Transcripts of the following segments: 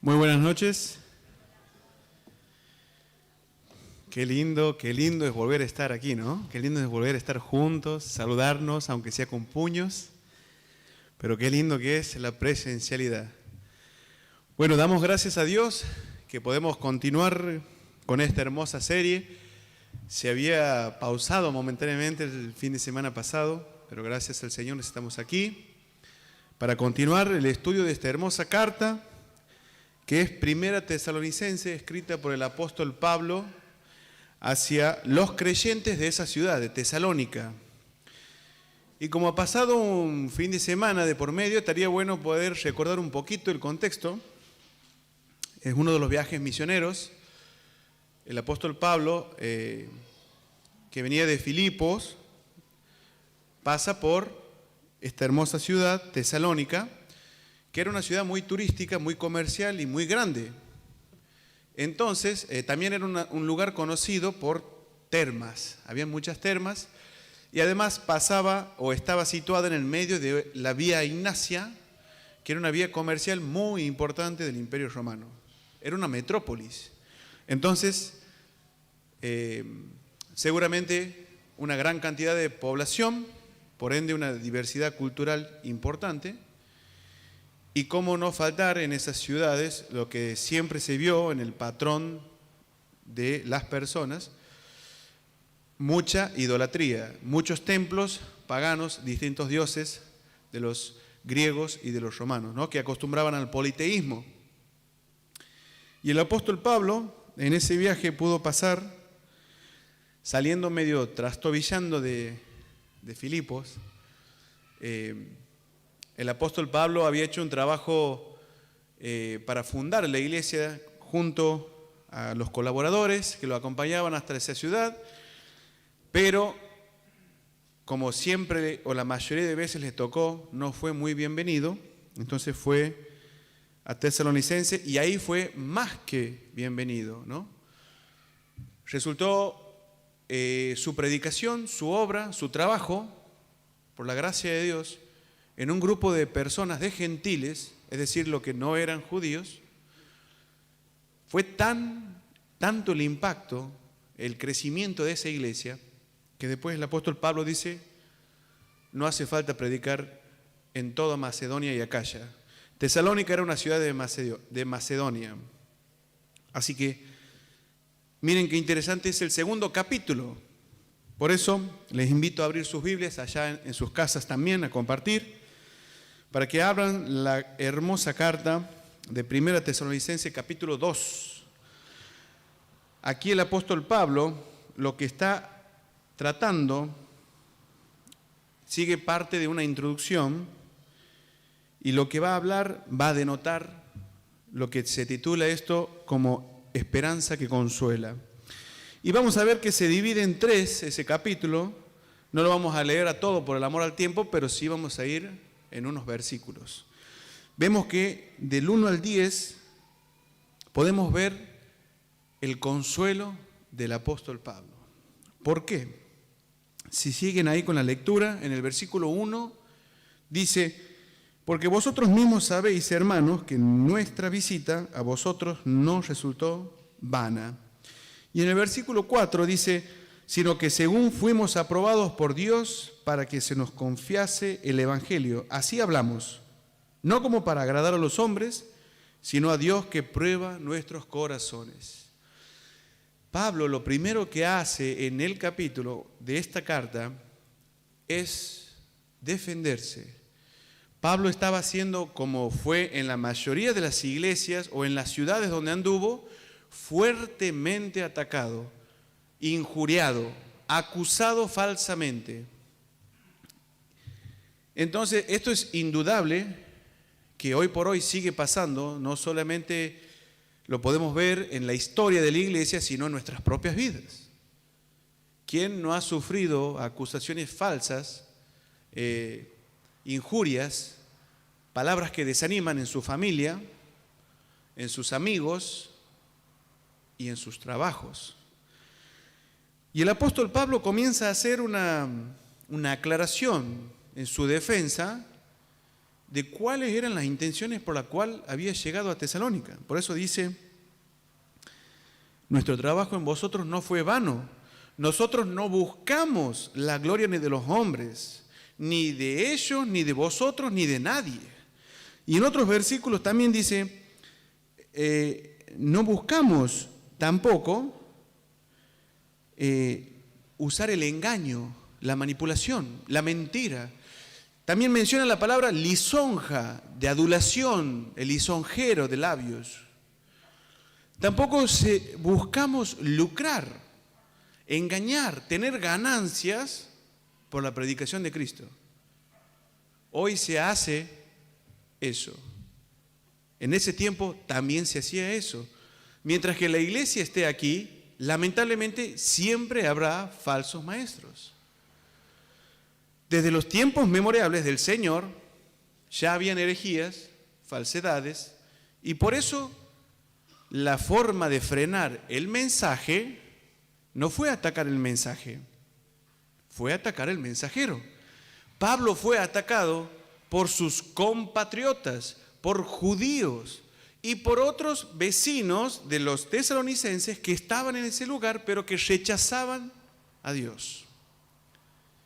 Muy buenas noches. Qué lindo es volver a estar aquí, ¿no? Qué lindo es volver a estar juntos, saludarnos, aunque sea con puños. Pero qué lindo que es la presencialidad. Bueno, damos gracias a Dios que podemos continuar con esta hermosa serie. Se había pausado momentáneamente el fin de semana pasado, pero gracias al Señor estamos aquí para continuar el estudio de esta hermosa carta, que es Primera Tesalonicense, escrita por el apóstol Pablo hacia los creyentes de esa ciudad, de Tesalónica. Y como ha pasado un fin de semana de por medio, estaría bueno poder recordar un poquito el contexto. Es uno de los viajes misioneros. El apóstol Pablo, que venía de Filipos, pasa por esta hermosa ciudad, Tesalónica, que era una ciudad muy turística, muy comercial y muy grande. Entonces, también era un lugar conocido por termas. Había muchas termas y además pasaba o estaba situada en el medio de la vía Ignacia, que era una vía comercial muy importante del Imperio Romano. Era una metrópolis. Entonces, seguramente una gran cantidad de población, por ende una diversidad cultural importante. Y cómo no faltar en esas ciudades lo que siempre se vio en el patrón de las personas, mucha idolatría, muchos templos paganos, distintos dioses de los griegos y de los romanos, ¿no?, que acostumbraban al politeísmo. Y el apóstol Pablo en ese viaje pudo pasar, saliendo medio trastabillando de Filipos. El apóstol Pablo había hecho un trabajo para fundar la iglesia junto a los colaboradores que lo acompañaban hasta esa ciudad, pero como siempre o la mayoría de veces les tocó, no fue muy bienvenido. Entonces fue a Tesalonicense y ahí fue más que bienvenido, ¿no? Resultó su predicación, su obra, su trabajo, por la gracia de Dios, en un grupo de personas, de gentiles, es decir, los que no eran judíos. Fue tanto el impacto, el crecimiento de esa iglesia, que después el apóstol Pablo dice, no hace falta predicar en toda Macedonia y Acaya. Tesalónica era una ciudad de Macedonia. Así que, miren qué interesante es el segundo capítulo. Por eso les invito a abrir sus Biblias allá en sus casas también, a compartir, para que abran la hermosa carta de Primera Tesalonicense capítulo 2. Aquí el apóstol Pablo lo que está tratando sigue parte de una introducción y lo que va a hablar va a denotar lo que se titula esto como esperanza que consuela. Y vamos a ver que se divide en tres ese capítulo. No lo vamos a leer a todo por el amor al tiempo, pero sí vamos a ir en unos versículos. Vemos que del 1 al 10 podemos ver el consuelo del apóstol Pablo. ¿Por qué? Si siguen ahí con la lectura, en el versículo 1 dice, porque vosotros mismos sabéis, hermanos, que nuestra visita a vosotros no resultó vana. Y en el versículo 4 dice, sino que según fuimos aprobados por Dios para que se nos confiase el Evangelio, así hablamos, no como para agradar a los hombres, sino a Dios que prueba nuestros corazones. Pablo lo primero que hace en el capítulo de esta carta es defenderse. Pablo estaba haciendo, como fue en la mayoría de las iglesias o en las ciudades donde anduvo, fuertemente atacado, injuriado, acusado falsamente. Entonces, esto es indudable que hoy por hoy sigue pasando, no solamente lo podemos ver en la historia de la iglesia, sino en nuestras propias vidas. ¿Quién no ha sufrido acusaciones falsas, injurias, palabras que desaniman en su familia, en sus amigos y en sus trabajos? Y el apóstol Pablo comienza a hacer una aclaración en su defensa de cuáles eran las intenciones por las cuales había llegado a Tesalónica. Por eso dice, nuestro trabajo en vosotros no fue vano. Nosotros no buscamos la gloria ni de los hombres, ni de ellos, ni de vosotros, ni de nadie. Y en otros versículos también dice, no buscamos tampoco usar el engaño, la manipulación, la mentira. También menciona la palabra lisonja, de adulación, el lisonjero de labios. Tampoco buscamos lucrar, engañar, tener ganancias por la predicación de Cristo. Hoy se hace eso. En ese tiempo también se hacía eso. Mientras que la iglesia esté aquí, lamentablemente siempre habrá falsos maestros. Desde los tiempos memorables del Señor ya habían herejías, falsedades, y por eso la forma de frenar el mensaje no fue atacar el mensaje, fue atacar el mensajero. Pablo fue atacado por sus compatriotas, por judíos y por otros vecinos de los tesalonicenses que estaban en ese lugar, pero que rechazaban a Dios.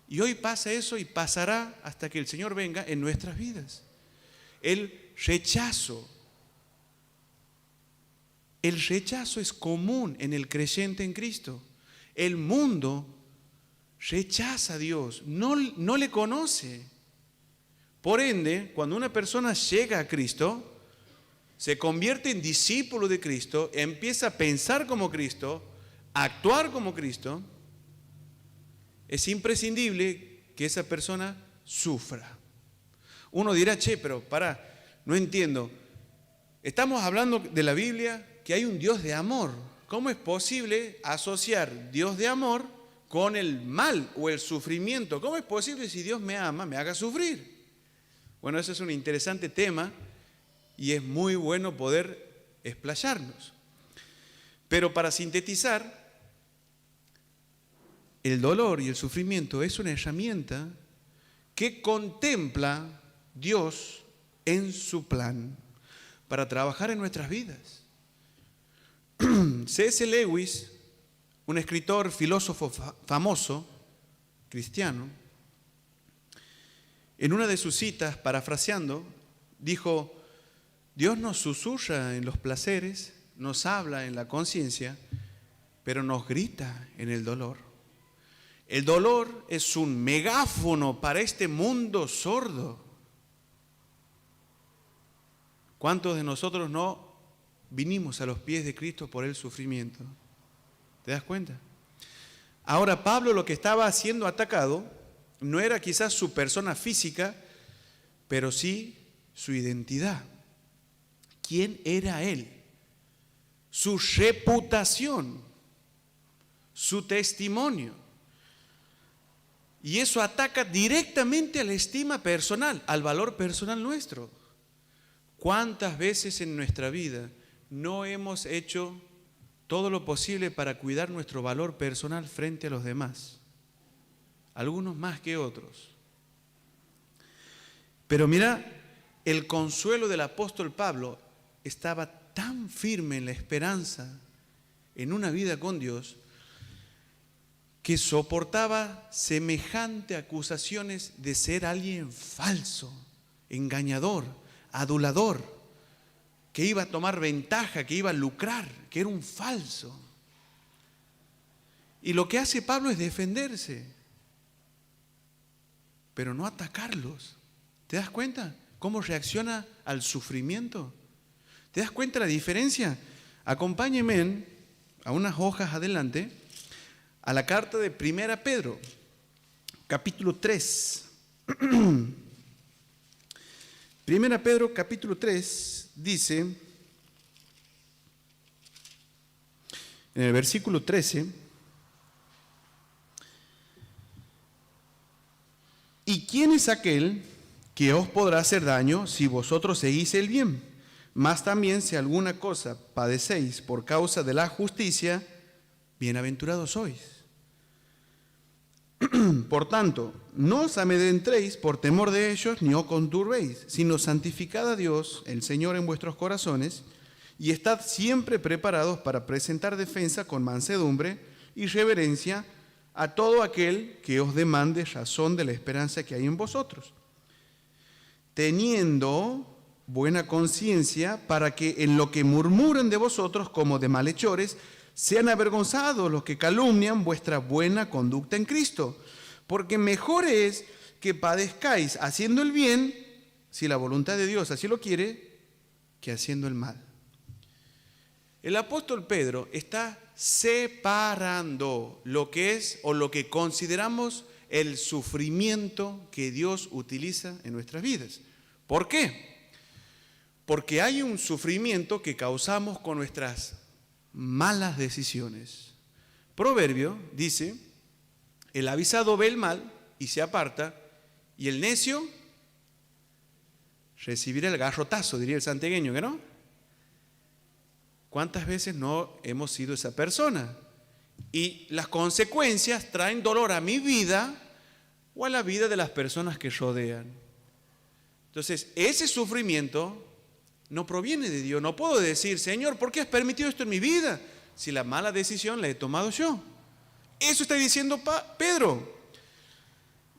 Y hoy pasa eso y pasará hasta que el Señor venga en nuestras vidas. El rechazo es común en el creyente en Cristo. El mundo rechaza a Dios, no le conoce. Por ende, cuando una persona llega a Cristo, se convierte en discípulo de Cristo, empieza a pensar como Cristo, a actuar como Cristo, es imprescindible que esa persona sufra. Uno dirá, pero no entiendo. Estamos hablando de la Biblia, que hay un Dios de amor. ¿Cómo es posible asociar Dios de amor con el mal o el sufrimiento? ¿Cómo es posible si Dios me ama, me haga sufrir? Bueno, ese es un interesante tema y es muy bueno poder explayarnos. Pero para sintetizar, el dolor y el sufrimiento es una herramienta que contempla Dios en su plan para trabajar en nuestras vidas. C.S. Lewis, un escritor, filósofo famoso, cristiano, en una de sus citas, parafraseando, dijo: Dios nos susurra en los placeres, nos habla en la conciencia, pero nos grita en el dolor. El dolor es un megáfono para este mundo sordo. ¿Cuántos de nosotros no vinimos a los pies de Cristo por el sufrimiento? ¿Te das cuenta? Ahora, Pablo, lo que estaba siendo atacado no era quizás su persona física, pero sí su identidad. ¿Quién era él? Su reputación, su testimonio. Y eso ataca directamente a la estima personal, al valor personal nuestro. ¿Cuántas veces en nuestra vida no hemos hecho todo lo posible para cuidar nuestro valor personal frente a los demás? Algunos más que otros. Pero mira, el consuelo del apóstol Pablo estaba tan firme en la esperanza en una vida con Dios que soportaba semejante acusaciones de ser alguien falso, engañador, adulador, que iba a tomar ventaja, que iba a lucrar, que era un falso. Y lo que hace Pablo es defenderse, pero no atacarlos. ¿Te das cuenta cómo reacciona al sufrimiento? ¿Te das cuenta la diferencia? Acompáñenme a unas hojas adelante a la carta de 1 Pedro, capítulo 3. 1 Pedro, capítulo 3, dice, en el versículo 13, ¿y quién es aquel que os podrá hacer daño si vosotros seguís el bien? Mas también si alguna cosa padecéis por causa de la justicia, bienaventurados sois. Por tanto, no os amedrentéis por temor de ellos, ni os conturbéis, sino santificad a Dios, el Señor, en vuestros corazones, y estad siempre preparados para presentar defensa con mansedumbre y reverencia a todo aquel que os demande razón de la esperanza que hay en vosotros, teniendo buena conciencia, para que en lo que murmuran de vosotros como de malhechores, sean avergonzados los que calumnian vuestra buena conducta en Cristo. Porque mejor es que padezcáis haciendo el bien, si la voluntad de Dios así lo quiere, que haciendo el mal. El apóstol Pedro está separando lo que es o lo que consideramos el sufrimiento que Dios utiliza en nuestras vidas. ¿Por qué? Porque hay un sufrimiento que causamos con nuestras malas decisiones. Proverbio dice: el avisado ve el mal y se aparta, y el necio recibirá el garrotazo, diría el santiagueño, ¿que no? ¿Cuántas veces no hemos sido esa persona? Y las consecuencias traen dolor a mi vida o a la vida de las personas que rodean. Entonces, ese sufrimiento no proviene de Dios. No puedo decir: Señor, ¿por qué has permitido esto en mi vida? Si la mala decisión la he tomado yo. Eso está diciendo Pedro.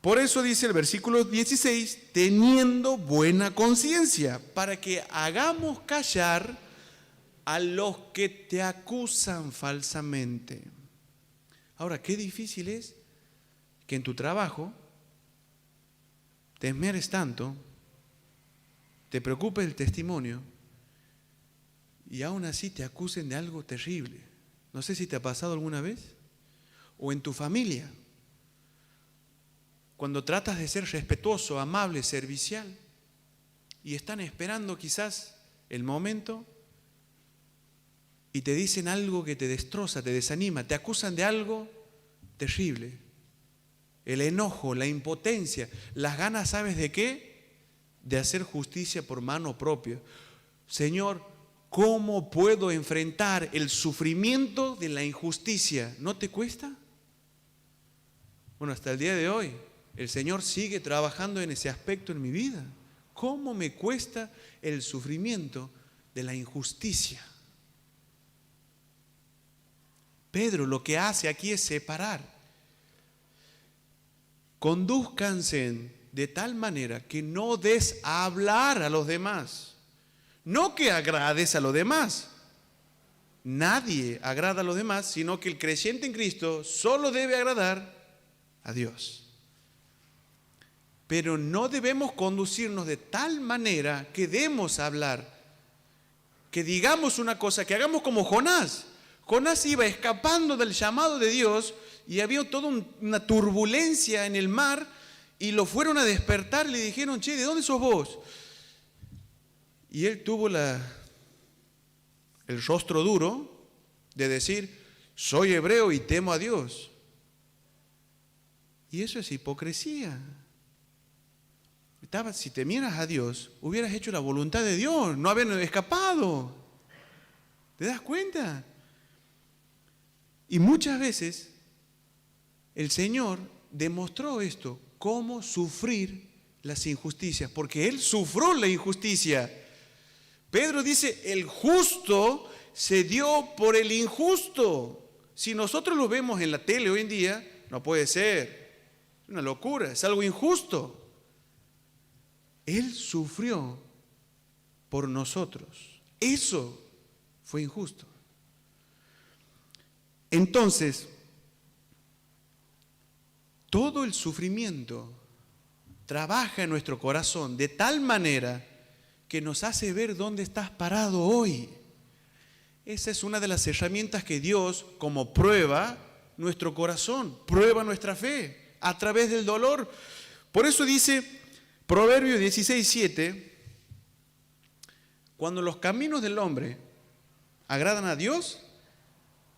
Por eso dice el versículo 16: teniendo buena conciencia, para que hagamos callar a los que te acusan falsamente. Ahora, qué difícil es que en tu trabajo te esmeres tanto, te preocupe el testimonio y aún así te acusen de algo terrible. No sé si te ha pasado alguna vez. O en tu familia, cuando tratas de ser respetuoso, amable, servicial, y están esperando quizás el momento y te dicen algo que te destroza, te desanima, te acusan de algo terrible. El enojo, la impotencia, las ganas, ¿sabes de qué? De hacer justicia por mano propia. Señor, ¿cómo puedo enfrentar el sufrimiento de la injusticia? ¿No te cuesta? Bueno, hasta el día de hoy, el Señor sigue trabajando en ese aspecto en mi vida. ¿Cómo me cuesta el sufrimiento de la injusticia? Pedro lo que hace aquí es separar. Condúzcanse de tal manera que no des a hablar a los demás. No que agrades a los demás. Nadie agrada a los demás, sino que el creyente en Cristo solo debe agradar a Dios. Pero no debemos conducirnos de tal manera que demos a hablar, que digamos una cosa, que hagamos como Jonás. Jonás iba escapando del llamado de Dios y había toda una turbulencia en el mar y lo fueron a despertar y le dijeron: che, ¿de dónde sos vos? Y él tuvo el rostro duro de decir: soy hebreo y temo a Dios. Y eso es hipocresía. Si temieras a Dios, hubieras hecho la voluntad de Dios, no haber escapado. ¿Te das cuenta? Y muchas veces el Señor demostró esto, cómo sufrir las injusticias, porque Él sufrió la injusticia. Pedro dice: el justo se dio por el injusto. Si nosotros lo vemos en la tele hoy en día, no puede ser. Es una locura, es algo injusto. Él sufrió por nosotros. Eso fue injusto. Entonces, todo el sufrimiento trabaja en nuestro corazón de tal manera que nos hace ver dónde estás parado hoy. Esa es una de las herramientas que Dios, como prueba nuestro corazón, prueba nuestra fe a través del dolor. Por eso dice Proverbios 16:7, cuando los caminos del hombre agradan a Dios,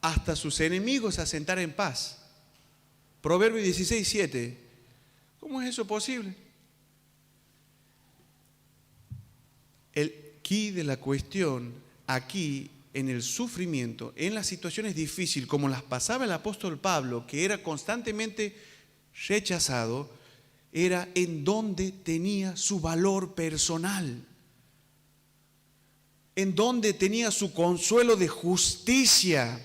hasta sus enemigos se asentarán en paz. Proverbios 16:7. ¿Cómo es eso posible? El quid de la cuestión aquí, en el sufrimiento, en las situaciones difíciles, como las pasaba el apóstol Pablo, que era constantemente rechazado, era en donde tenía su valor personal, en donde tenía su consuelo de justicia.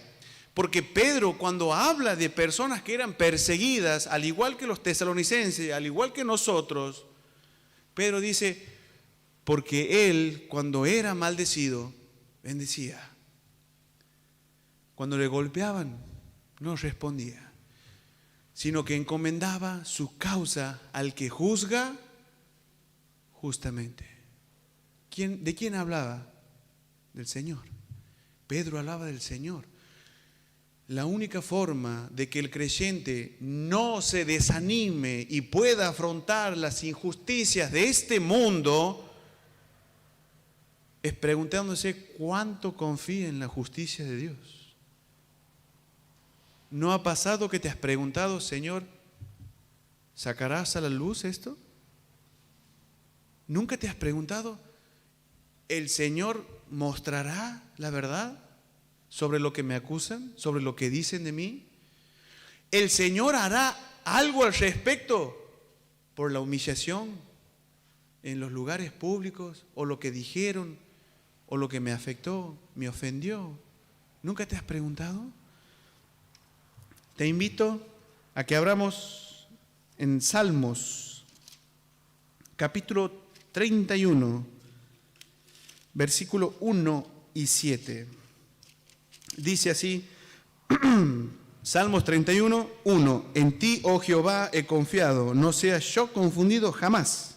Porque Pedro, cuando habla de personas que eran perseguidas, al igual que los tesalonicenses, al igual que nosotros, Pedro dice, porque él, cuando era maldecido, bendecía. Cuando le golpeaban, no respondía, sino que encomendaba su causa al que juzga justamente. ¿De quién hablaba? Del Señor. Pedro hablaba del Señor. La única forma de que el creyente no se desanime y pueda afrontar las injusticias de este mundo es preguntándose cuánto confía en la justicia de Dios. ¿No ha pasado que te has preguntado, Señor, ¿sacarás a la luz esto? ¿Nunca te has preguntado, ¿el Señor mostrará la verdad sobre lo que me acusan, sobre lo que dicen de mí? ¿El Señor hará algo al respecto por la humillación en los lugares públicos, o lo que dijeron, o lo que me afectó, me ofendió? ¿Nunca te has preguntado? Te invito a que abramos en Salmos, capítulo 31, versículo 1 y 7. Dice así, Salmos 31, 1. En ti, oh Jehová, he confiado, no sea yo confundido jamás.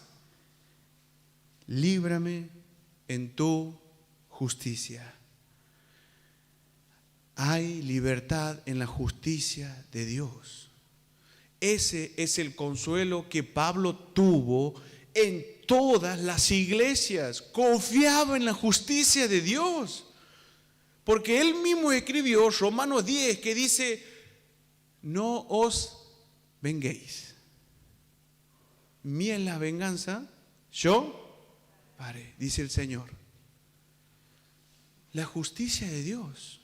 Líbrame en tu justicia. Hay libertad en la justicia de Dios. Ese es el consuelo que Pablo tuvo en todas las iglesias. Confiaba en la justicia de Dios. Porque él mismo escribió Romanos 10, que dice, no os venguéis. Mía es la venganza, yo haré, dice el Señor. La justicia de Dios.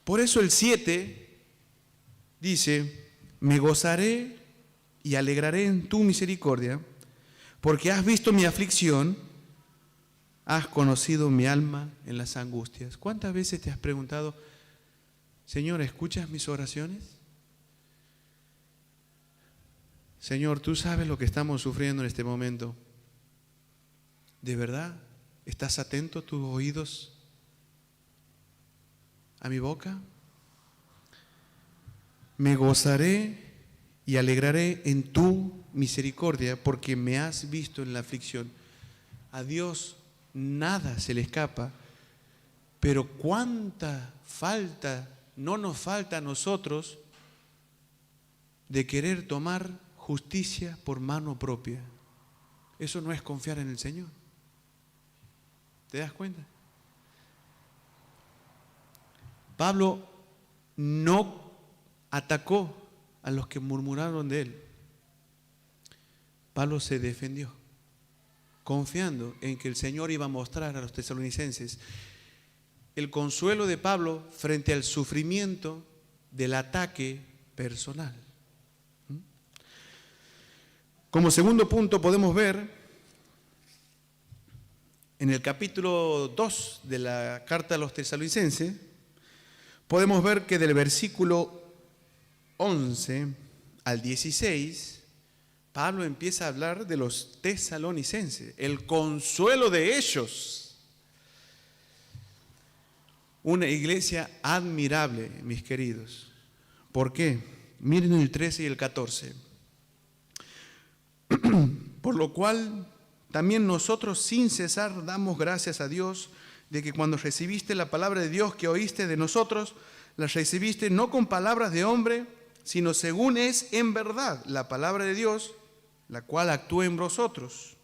Por eso el 7 dice, me gozaré y alegraré en tu misericordia, porque has visto mi aflicción, has conocido mi alma en las angustias. ¿Cuántas veces te has preguntado, Señor, ¿escuchas mis oraciones? Señor, tú sabes lo que estamos sufriendo en este momento. ¿De verdad estás atento tus oídos a mi boca? Me gozaré y alegraré en tu misericordia, porque me has visto en la aflicción. A Dios nada se le escapa, pero cuánta falta no nos falta a nosotros de querer tomar justicia por mano propia. Eso no es confiar en el Señor. ¿Te das cuenta? Pablo no atacó a los que murmuraron de él. Pablo se defendió, confiando en que el Señor iba a mostrar a los tesalonicenses el consuelo de Pablo frente al sufrimiento del ataque personal. Como segundo punto podemos ver en el capítulo 2 de la carta a los tesalonicenses, podemos ver que del versículo 11 al 16, Pablo empieza a hablar de los tesalonicenses, el consuelo de ellos. Una iglesia admirable, mis queridos. ¿Por qué? Miren el 13 y el 14. Por lo cual, también nosotros sin cesar damos gracias a Dios de que cuando recibiste la palabra de Dios que oíste de nosotros, la recibiste no con palabras de hombre, sino según es en verdad la palabra de Dios, la cual actúa en vosotros.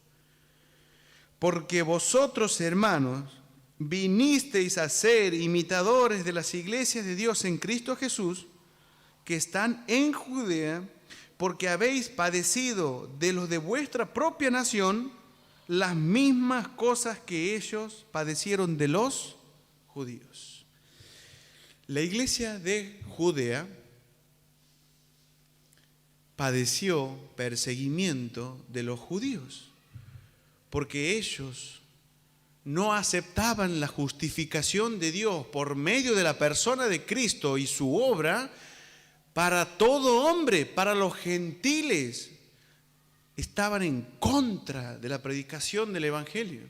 Porque vosotros, hermanos, vinisteis a ser imitadores de las iglesias de Dios en Cristo Jesús, que están en Judea, porque habéis padecido de los de vuestra propia nación las mismas cosas que ellos padecieron de los judíos. La iglesia de Judea padeció perseguimiento de los judíos, porque ellos no aceptaban la justificación de Dios por medio de la persona de Cristo y su obra para todo hombre, para los gentiles. Estaban en contra de la predicación del Evangelio.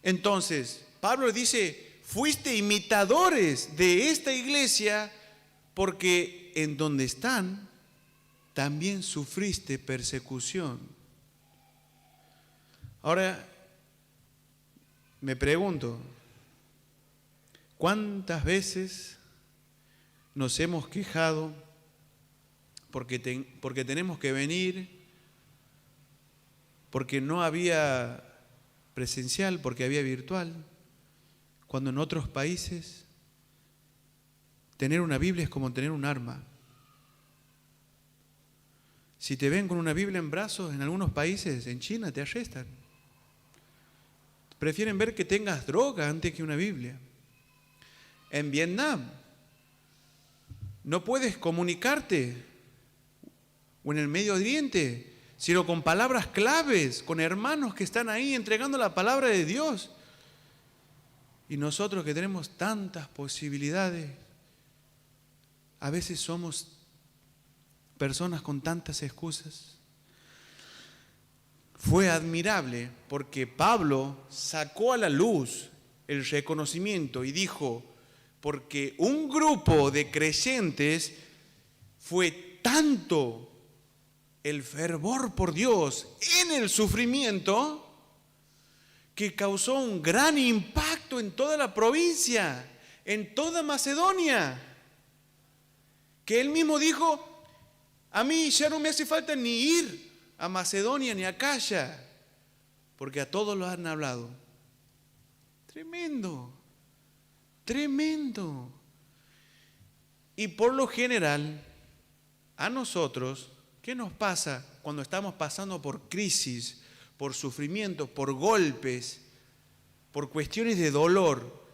Entonces, Pablo dice, fuiste imitadores de esta iglesia porque en donde están también sufriste persecución. Ahora, me pregunto, ¿cuántas veces nos hemos quejado porque tenemos que venir, porque no había presencial, porque había virtual, cuando en otros países tener una Biblia es como tener un arma? Si te ven con una Biblia en brazos, en algunos países, en China, te arrestan. Prefieren ver que tengas droga antes que una Biblia. En Vietnam, no puedes comunicarte, o en el Medio Oriente, sino con palabras claves, con hermanos que están ahí entregando la palabra de Dios. Y nosotros que tenemos tantas posibilidades, a veces somos personas con tantas excusas. Fue admirable porque Pablo sacó a la luz el reconocimiento y dijo, porque un grupo de creyentes fue tanto el fervor por Dios en el sufrimiento que causó un gran impacto en toda la provincia, en toda Macedonia, que él mismo dijo, a mí ya no me hace falta ni ir a Macedonia ni a Acaya, porque a todos los han hablado. Tremendo, tremendo. Y por lo general, a nosotros, ¿qué nos pasa cuando estamos pasando por crisis, por sufrimiento, por golpes, por cuestiones de dolor?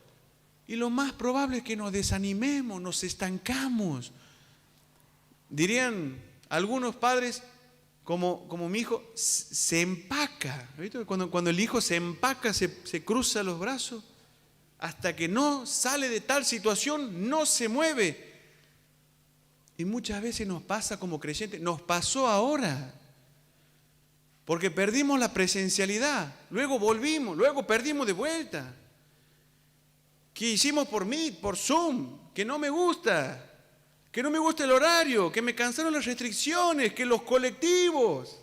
Y lo más probable es que nos desanimemos, nos estancamos. Dirían algunos padres, como mi hijo, se empaca. ¿Viste? Cuando el hijo se empaca, se cruza los brazos, hasta que no sale de tal situación, no se mueve. Y muchas veces nos pasa como creyentes, nos pasó ahora, porque perdimos la presencialidad, luego volvimos, luego perdimos de vuelta. ¿Qué hicimos por Meet, por Zoom? Que no me gusta el horario, que me cansaron las restricciones, que los colectivos.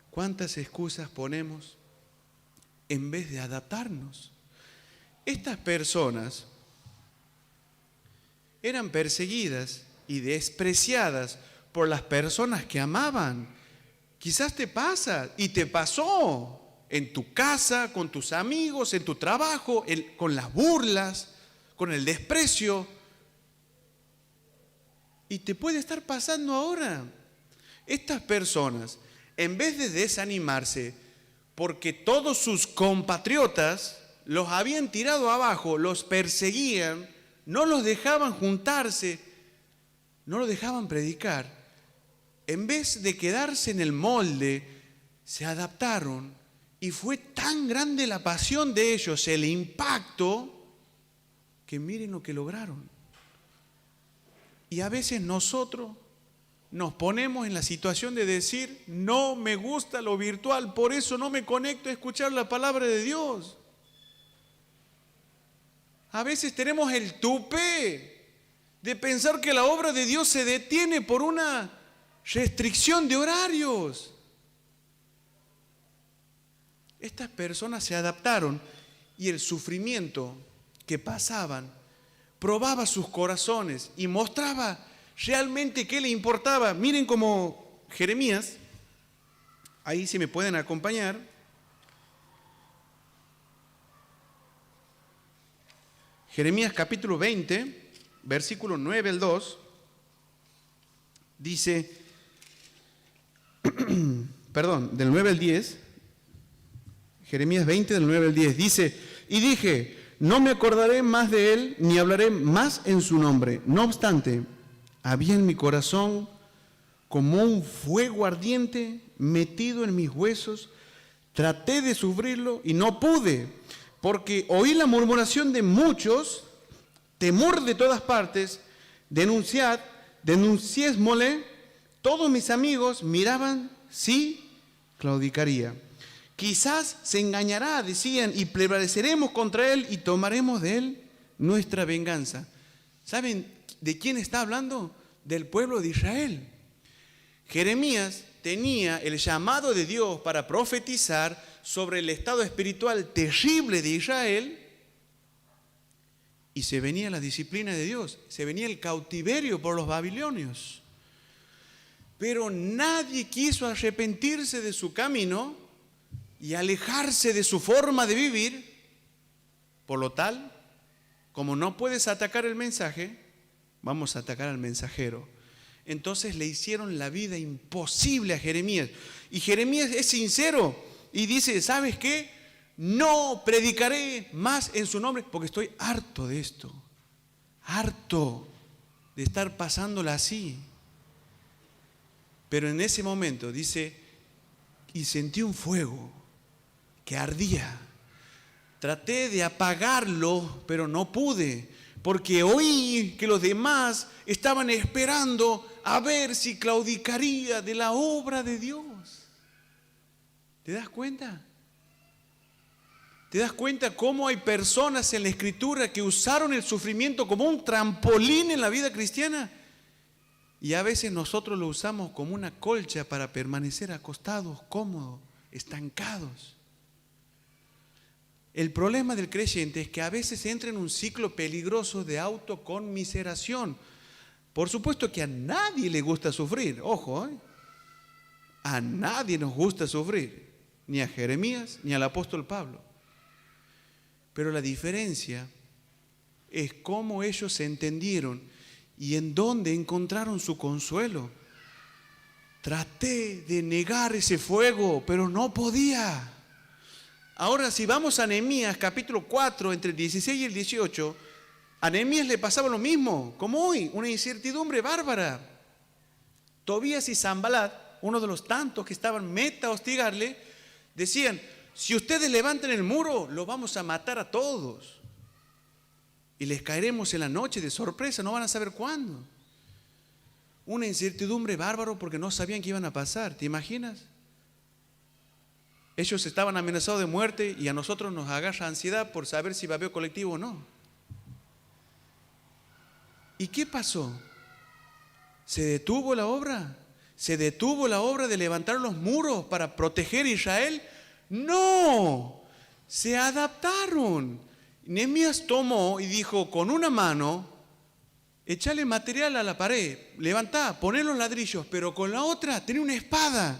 ¿Cuántas excusas ponemos en vez de adaptarnos? Estas personas eran perseguidas y despreciadas por las personas que amaban. Quizás te pasa y te pasó en tu casa, con tus amigos, en tu trabajo, con las burlas, con el desprecio. Y te puede estar pasando ahora. Estas personas, en vez de desanimarse porque todos sus compatriotas los habían tirado abajo, los perseguían, no los dejaban juntarse, no los dejaban predicar, en vez de quedarse en el molde, se adaptaron y fue tan grande la pasión de ellos, el impacto, que miren lo que lograron. Y a veces nosotros nos ponemos en la situación de decir, no me gusta lo virtual, por eso no me conecto a escuchar la palabra de Dios. A veces tenemos el tupé de pensar que la obra de Dios se detiene por una restricción de horarios. Estas personas se adaptaron y el sufrimiento que pasaban probaba sus corazones y mostraba realmente qué le importaba. Miren como Jeremías, ahí si me pueden acompañar. Jeremías capítulo 20, versículo 9 al 2, dice, del 9 al 10, Jeremías 20 del 9 al 10, dice, y dije, no me acordaré más de él, ni hablaré más en su nombre. No obstante, había en mi corazón como un fuego ardiente metido en mis huesos. Traté de sufrirlo y no pude, porque oí la murmuración de muchos, temor de todas partes, denunciésmole. Todos mis amigos miraban si claudicaría. Quizás se engañará, decían, y prevaleceremos contra él y tomaremos de él nuestra venganza. ¿Saben de quién está hablando? Del pueblo de Israel. Jeremías tenía el llamado de Dios para profetizar sobre el estado espiritual terrible de Israel, y se venía la disciplina de Dios, se venía el cautiverio por los babilonios. Pero nadie quiso arrepentirse de su camino y alejarse de su forma de vivir. Por lo tal, como no puedes atacar el mensaje, vamos a atacar al mensajero. Entonces le hicieron la vida imposible a Jeremías. Y Jeremías es sincero y dice, ¿sabes qué? No predicaré más en su nombre porque estoy harto de esto. Harto de estar pasándola así. Pero en ese momento dice, y sentí un fuego que ardía. Traté de apagarlo, pero no pude, porque oí que los demás estaban esperando a ver si claudicaría de la obra de Dios. ¿Te das cuenta? ¿Te das cuenta cómo hay personas en la Escritura que usaron el sufrimiento como un trampolín en la vida cristiana? Y a veces nosotros lo usamos como una colcha para permanecer acostados, cómodos, estancados. El problema del creyente es que a veces entra en un ciclo peligroso de autoconmiseración. Por supuesto que a nadie le gusta sufrir, ojo, a nadie nos gusta sufrir, ni a Jeremías ni al apóstol Pablo. Pero la diferencia es cómo ellos se entendieron y en dónde encontraron su consuelo. Traté de negar ese fuego, pero no podía. Ahora, si vamos a Nehemías capítulo 4, entre el 16 y el 18, a Nehemías le pasaba lo mismo, como hoy, una incertidumbre bárbara. Tobías y Sanbalat, uno de los tantos que estaban meta a hostigarle, decían, si ustedes levantan el muro, los vamos a matar a todos. Y les caeremos en la noche de sorpresa, no van a saber cuándo. Una incertidumbre bárbara porque no sabían qué iban a pasar, ¿te imaginas? Ellos estaban amenazados de muerte y a nosotros nos agarra ansiedad por saber si va a haber colectivo o no. ¿Y qué pasó? ¿Se detuvo la obra? ¿Se detuvo la obra de levantar los muros para proteger a Israel? ¡No! Se adaptaron. Nehemías tomó y dijo, con una mano, echale material a la pared, levantá, poné los ladrillos, pero con la otra, tené una espada.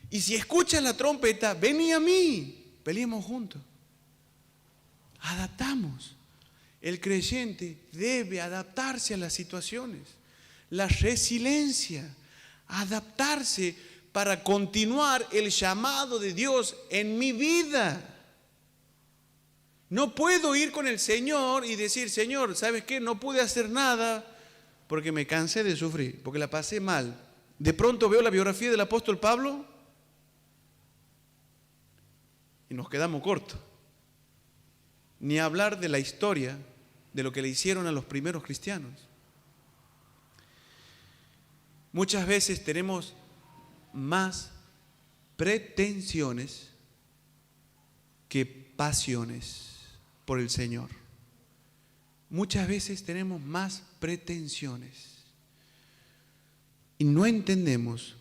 Y si escuchas la trompeta, vení a mí, peleemos juntos. Adaptamos. El creyente debe adaptarse a las situaciones. La resiliencia, adaptarse para continuar el llamado de Dios en mi vida. No puedo ir con el Señor y decir, Señor, ¿sabes qué? No pude hacer nada porque me cansé de sufrir, porque la pasé mal. De pronto veo la biografía del apóstol Pablo y nos quedamos cortos. Ni hablar de la historia de lo que le hicieron a los primeros cristianos. Muchas veces tenemos más pretensiones que pasiones por el Señor. Muchas veces tenemos más pretensiones y no entendemos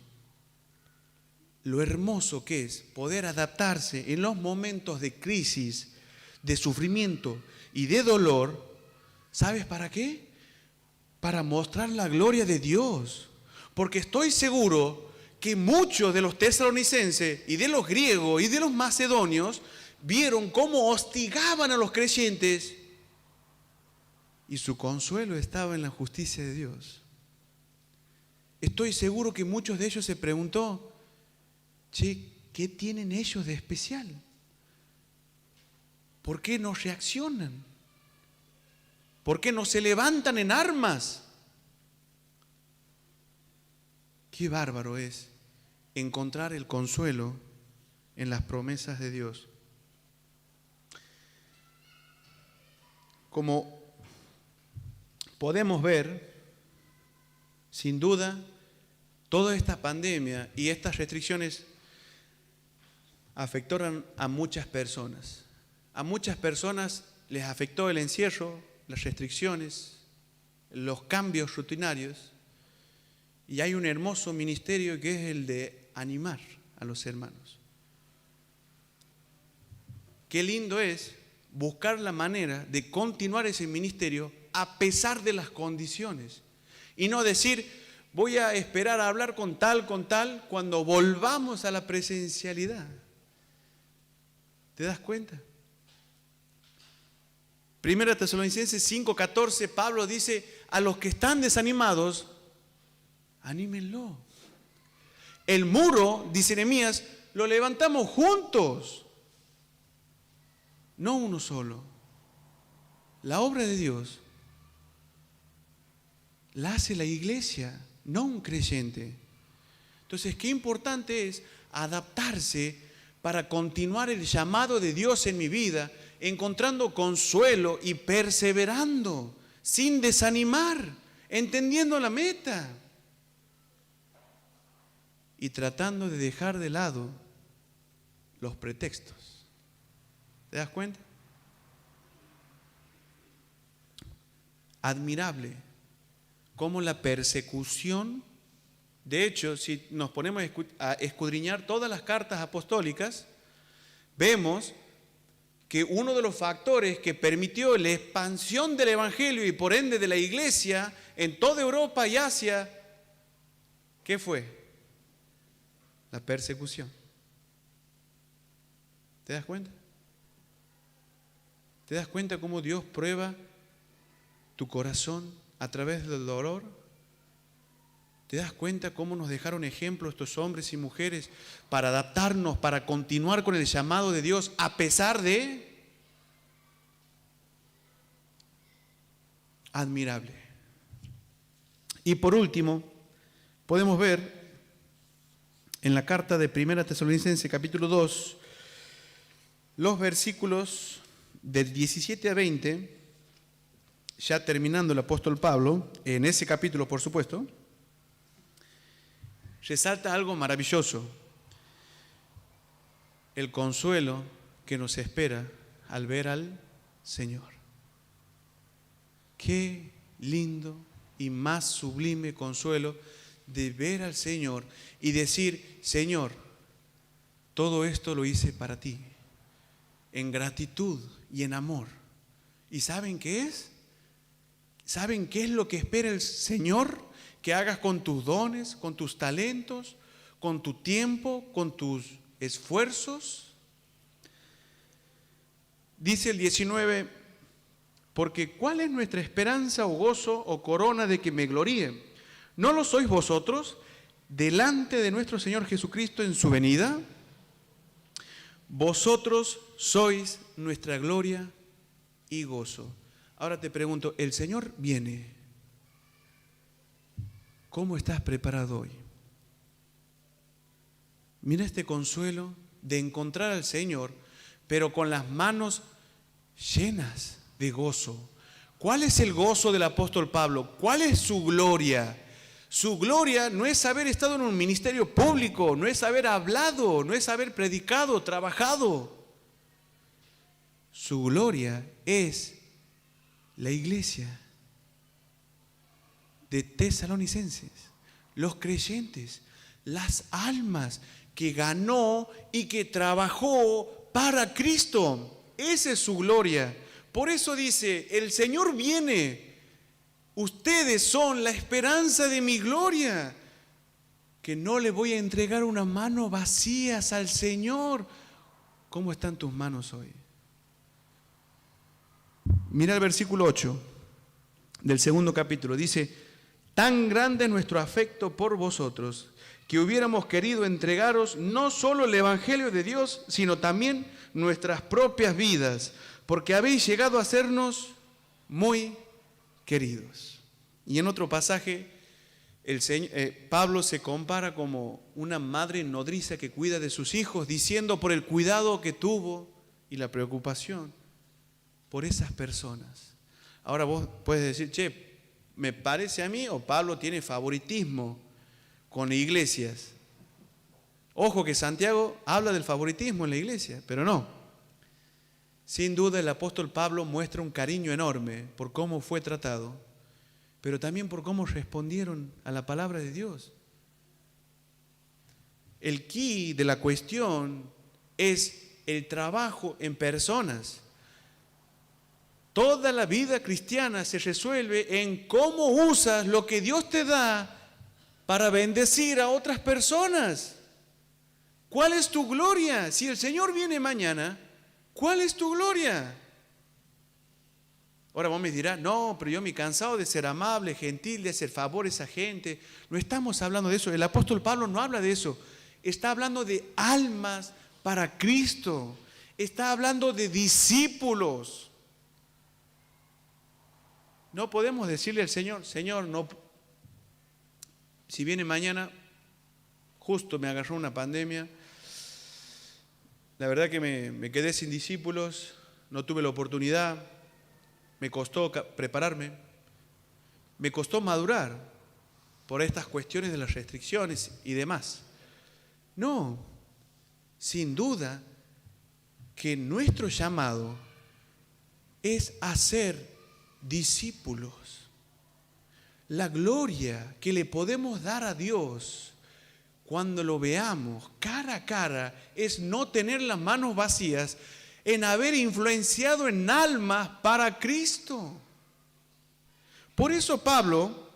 lo hermoso que es poder adaptarse en los momentos de crisis, de sufrimiento y de dolor. ¿Sabes para qué? Para mostrar la gloria de Dios. Porque estoy seguro que muchos de los tesalonicenses y de los griegos y de los macedonios vieron cómo hostigaban a los creyentes y su consuelo estaba en la justicia de Dios. Estoy seguro que muchos de ellos se preguntó, che, ¿qué tienen ellos de especial? ¿Por qué no reaccionan? ¿Por qué no se levantan en armas? qué bárbaro es encontrar el consuelo en las promesas de Dios. Como podemos ver, sin duda, toda esta pandemia y estas restricciones afectaron a muchas personas. A muchas personas les afectó el encierro, las restricciones, los cambios rutinarios. Y hay un hermoso ministerio que es el de animar a los hermanos. Qué lindo es buscar la manera de continuar ese ministerio a pesar de las condiciones. Y no decir, voy a esperar a hablar con tal, cuando volvamos a la presencialidad. ¿Te das cuenta? Primera Tesalonicenses 5:14, Pablo dice, a los que están desanimados, anímenlo. El muro, dice Nehemías, lo levantamos juntos, no uno solo. La obra de Dios la hace la iglesia, no un creyente. Entonces, qué importante es adaptarse para continuar el llamado de Dios en mi vida, encontrando consuelo y perseverando, sin desanimar, entendiendo la meta y tratando de dejar de lado los pretextos. ¿Te das cuenta? Admirable cómo la persecución, de hecho, si nos ponemos a escudriñar todas las cartas apostólicas, vemos que uno de los factores que permitió la expansión del Evangelio y por ende de la iglesia en toda Europa y Asia, ¿qué fue? La persecución. ¿Te das cuenta? ¿Te das cuenta cómo Dios prueba tu corazón a través del dolor? ¿Te das cuenta cómo nos dejaron ejemplo estos hombres y mujeres para adaptarnos, para continuar con el llamado de Dios a pesar de? Admirable. Y por último, podemos ver en la carta de Primera Tesalonicenses capítulo 2, los versículos del 17 a 20, ya terminando el apóstol Pablo, en ese capítulo por supuesto, resalta algo maravilloso, el consuelo que nos espera al ver al Señor. Qué lindo y más sublime consuelo de ver al Señor y decir, Señor, todo esto lo hice para ti, en gratitud y en amor. ¿Y saben qué es? ¿Saben qué es lo que espera el Señor? Que hagas con tus dones, con tus talentos, con tu tiempo, con tus esfuerzos. Dice el 19, porque ¿cuál es nuestra esperanza o gozo o corona de que me gloríe? ¿No lo sois vosotros delante de nuestro Señor Jesucristo en su venida? Vosotros sois nuestra gloria y gozo. Ahora te pregunto, ¿el Señor viene? ¿Cómo estás preparado hoy? Mira este consuelo de encontrar al Señor, pero con las manos llenas de gozo. ¿Cuál es el gozo del apóstol Pablo? ¿Cuál es su gloria? Su gloria no es haber estado en un ministerio público, no es haber hablado, no es haber predicado, trabajado. Su gloria es la iglesia de Tesalonicenses, los creyentes, las almas que ganó y que trabajó para Cristo. Esa es su gloria. Por eso dice, el Señor viene, ustedes son la esperanza de mi gloria, que no le voy a entregar una mano vacías al Señor. ¿Cómo están tus manos hoy? Mira el versículo 8 del segundo capítulo, dice, tan grande es nuestro afecto por vosotros, que hubiéramos querido entregaros no solo el Evangelio de Dios, sino también nuestras propias vidas, porque habéis llegado a sernos muy queridos. Y en otro pasaje Pablo se compara como una madre nodriza que cuida de sus hijos, diciendo por el cuidado que tuvo y la preocupación por esas personas. Ahora vos puedes decir, che, me parece a mí o Pablo tiene favoritismo con iglesias. Ojo que Santiago habla del favoritismo en la iglesia, pero no. Sin duda el apóstol Pablo muestra un cariño enorme por cómo fue tratado, pero también por cómo respondieron a la palabra de Dios. El quid de la cuestión es el trabajo en personas. Toda la vida cristiana se resuelve en cómo usas lo que Dios te da para bendecir a otras personas. ¿Cuál es tu gloria? Si el Señor viene mañana, ¿cuál es tu gloria? Ahora vos me dirás, no, pero yo me he cansado de ser amable, gentil, de hacer favores a gente. No estamos hablando de eso. El apóstol Pablo no habla de eso. Está hablando de almas para Cristo. Está hablando de discípulos. No podemos decirle al Señor, Señor, no, si viene mañana, justo me agarró una pandemia, la verdad que me quedé sin discípulos, no tuve la oportunidad, me costó prepararme, me costó madurar por estas cuestiones de las restricciones y demás. No, sin duda que nuestro llamado es hacer discípulos. La gloria que le podemos dar a Dios cuando lo veamos cara a cara es no tener las manos vacías en haber influenciado en almas para Cristo. Por eso Pablo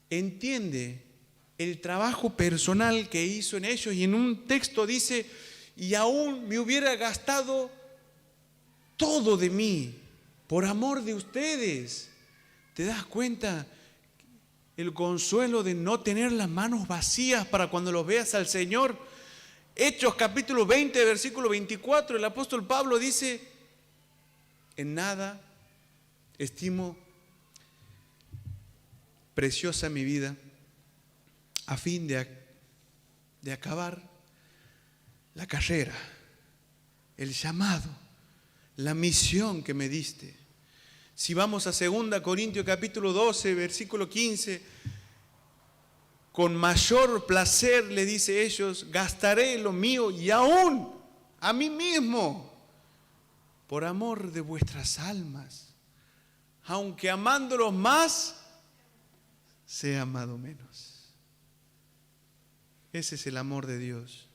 entiende el trabajo personal que hizo en ellos y en un texto dice, y aún me hubiera gastado todo de mí por amor de ustedes. ¿Te das cuenta? El consuelo de no tener las manos vacías para cuando los veas al Señor. Hechos capítulo 20, versículo 24, el apóstol Pablo dice, en nada estimo preciosa mi vida a fin de acabar la carrera, el llamado, la misión que me diste. Si vamos a 2 Corintios capítulo 12, versículo 15, con mayor placer, le dice ellos, gastaré lo mío y aún a mí mismo, por amor de vuestras almas, aunque amándolos más, sea amado menos. Ese es el amor de Dios.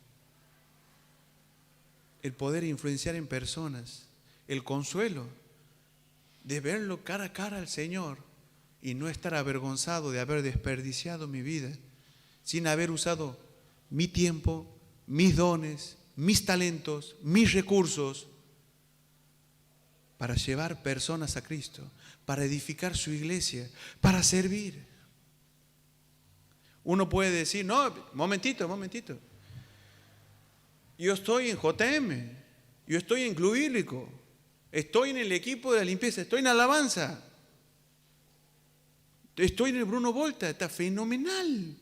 El poder influenciar en personas, el consuelo de verlo cara a cara al Señor y no estar avergonzado de haber desperdiciado mi vida, sin haber usado mi tiempo, mis dones, mis talentos, mis recursos para llevar personas a Cristo, para edificar su iglesia, para servir. Uno puede decir, no, momentito. Yo estoy en JM, yo estoy en Club Bíblico, estoy en el equipo de la limpieza, estoy en alabanza, estoy en el Bruno Volta, está fenomenal.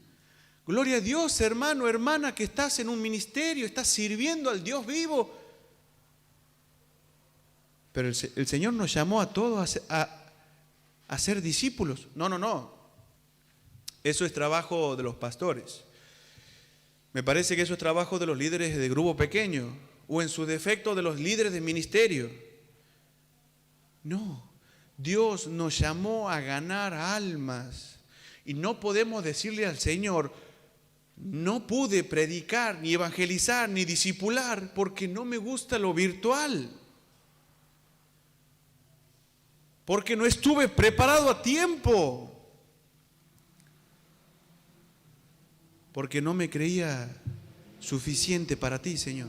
Gloria a Dios, hermano, hermana, que estás en un ministerio, estás sirviendo al Dios vivo. Pero el Señor nos llamó a todos a ser discípulos. No. Eso es trabajo de los pastores. Me parece que eso es trabajo de los líderes de grupo pequeño o en su defecto de los líderes de ministerio. No, Dios nos llamó a ganar almas y no podemos decirle al Señor, no pude predicar, ni evangelizar, ni discipular porque no me gusta lo virtual, porque no estuve preparado a tiempo, porque no me creía suficiente para ti, Señor.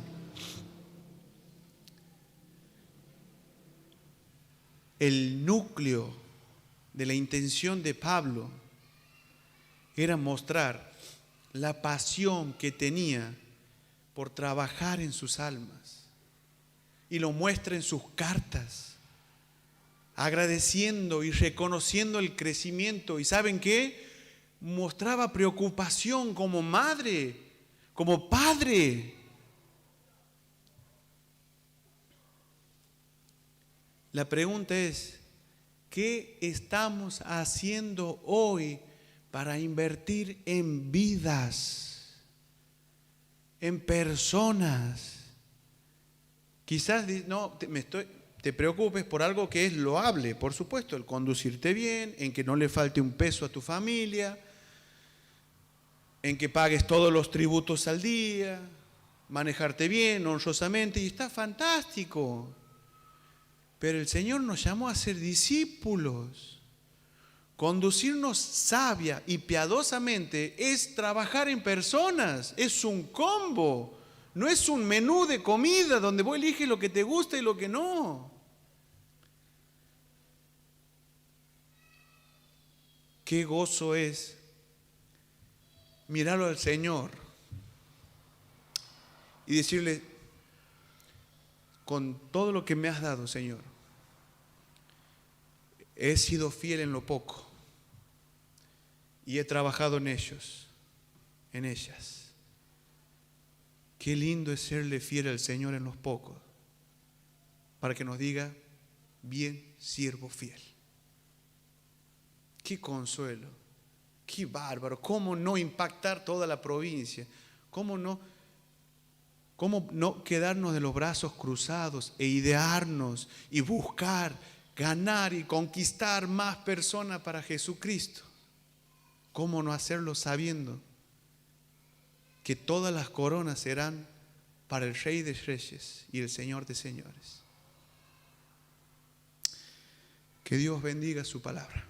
El núcleo de la intención de Pablo era mostrar la pasión que tenía por trabajar en sus almas. Y lo muestra en sus cartas. agradeciendo y reconociendo el crecimiento. ¿Y saben qué? Mostraba preocupación como madre, como padre. La pregunta es, ¿qué estamos haciendo hoy para invertir en vidas, en personas? Quizás no te preocupes por algo que es loable, por supuesto, el conducirte bien, en que no le falte un peso a tu familia, en que pagues todos los tributos al día, manejarte bien, honrosamente, y está fantástico. Pero el Señor nos llamó a ser discípulos. Conducirnos sabia y piadosamente es trabajar en personas, es un combo, no es un menú de comida donde vos eliges lo que te gusta y lo que no. Qué gozo es mirarlo al Señor y decirle, con todo lo que me has dado, Señor, he sido fiel en lo poco y he trabajado en ellos, en ellas. Qué lindo es serle fiel al Señor en los pocos, para que nos diga, bien, siervo fiel. Qué consuelo, qué bárbaro, cómo no impactar toda la provincia, cómo no quedarnos de los brazos cruzados e idearnos y buscar, ganar y conquistar más personas para Jesucristo. ¿Cómo no hacerlo sabiendo que todas las coronas serán para el Rey de Reyes y el Señor de Señores? Que Dios bendiga su palabra.